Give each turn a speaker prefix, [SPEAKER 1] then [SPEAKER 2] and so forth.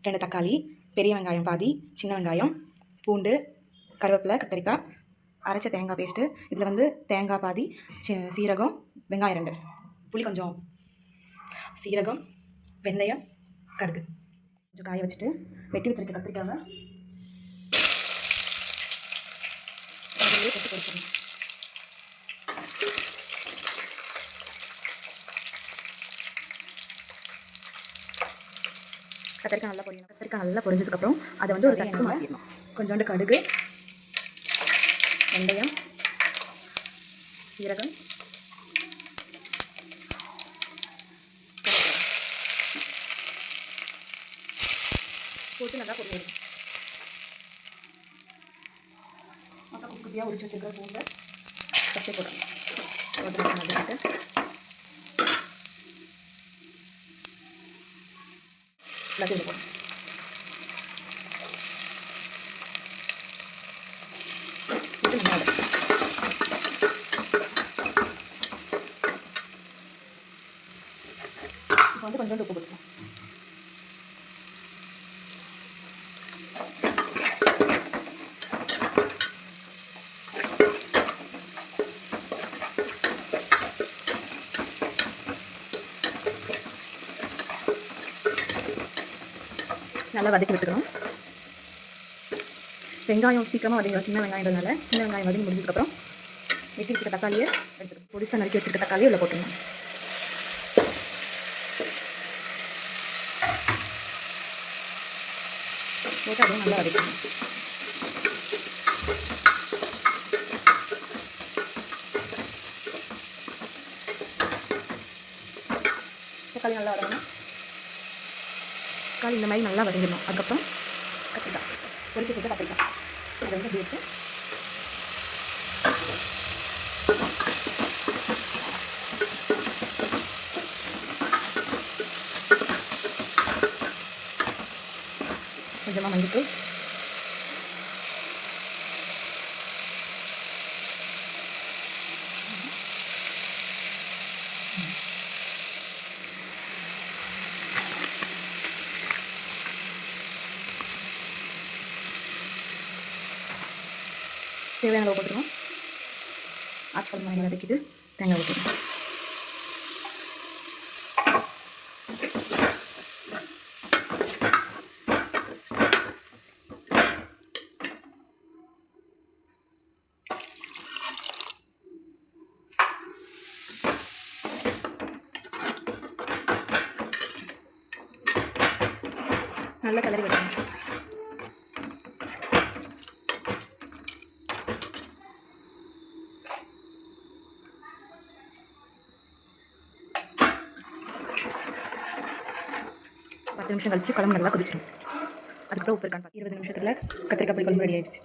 [SPEAKER 1] 2 தக்காளி, பெரிய வெங்காயம் பாதி, சின்ன வெங்காயம், பூண்டு, கருவேப்பிலை, கத்திரிக்காய், அரைச்ச தேங்காய் பேஸ்ட்டு. இதில் வந்து தேங்காய் பாதி, சீரகம், வெங்காயம் 2, புளி கொஞ்சம், சீரகம், வெந்தயம், கடுகு கொஞ்சம் காய வச்சுட்டு வெட்டி வச்சுருக்க கத்திரிக்காவை அதிலே போட்டு கொடுத்துருங்க. கத்திரிக்காய் நல்லா பொரியணும். கத்திரிக்காய் நல்லா பொரிஞ்சதுக்கப்புறம் அதை வந்து ஒரு தட்டுக்கு மாற்றிடணும். கொஞ்சோண்டு கடுகு, வெந்தயம், சீரகம், போட்டு நல்லா பொரியணும். அப்புறம் குட்டியாக உரிச்சு வச்சுருக்க பூண்டை பச்சை போடணும். நல்லாட்டு எல்லாத்தையும் இது போடணும். இது நல்லா இப்போ வந்து கொஞ்சோண்டு உப்பு போட்டுக்கலாம். நல்லா வதக்கி விட்டுக்கணும். வெங்காயம் சீக்கிரமாக வதங்கிடும். சின்ன வெங்காயம்ன்றதுனால சின்ன வெங்காயம் வதங்கி முடிஞ்சதுக்கப்புறம் வெட்டி வச்சுக்க தக்காளியை எடுத்துக்கணும். பொடிசாக நறுக்கி வச்சுருக்க தக்காளியை உள்ள போட்டுக்கணும். போட்டு அதையும் நல்லா வதக்கணும். தக்காளி நல்லா வதங்கணும். தக்காளி இந்த மாதிரி நல்லா வதங்கிடணும். அதுக்கப்புறம் கத்திரிக்காய் பொரிச்சு வச்சுட்டு கத்திரிக்காய் அதை வந்து இப்படி எடுத்து கொஞ்சமாக மஞ்சள், தேவையான அளவு போட்டுருவோம். ஆட்கள் மாதிரி வதக்கிட்டு தேங்காய் ஊற்றிடுவோம். நல்லா கிளறி விடணும். பத்து நிமிஷம் கழிச்சு குழம்பு நல்லா கொதிச்சிடும். அதுக்கப்புறம் உப்பு இருக்கான்னு 20 நிமிஷத்தில் கத்திரிக்காய் புளி குழம்பு ரெடி ஆயிடுச்சு.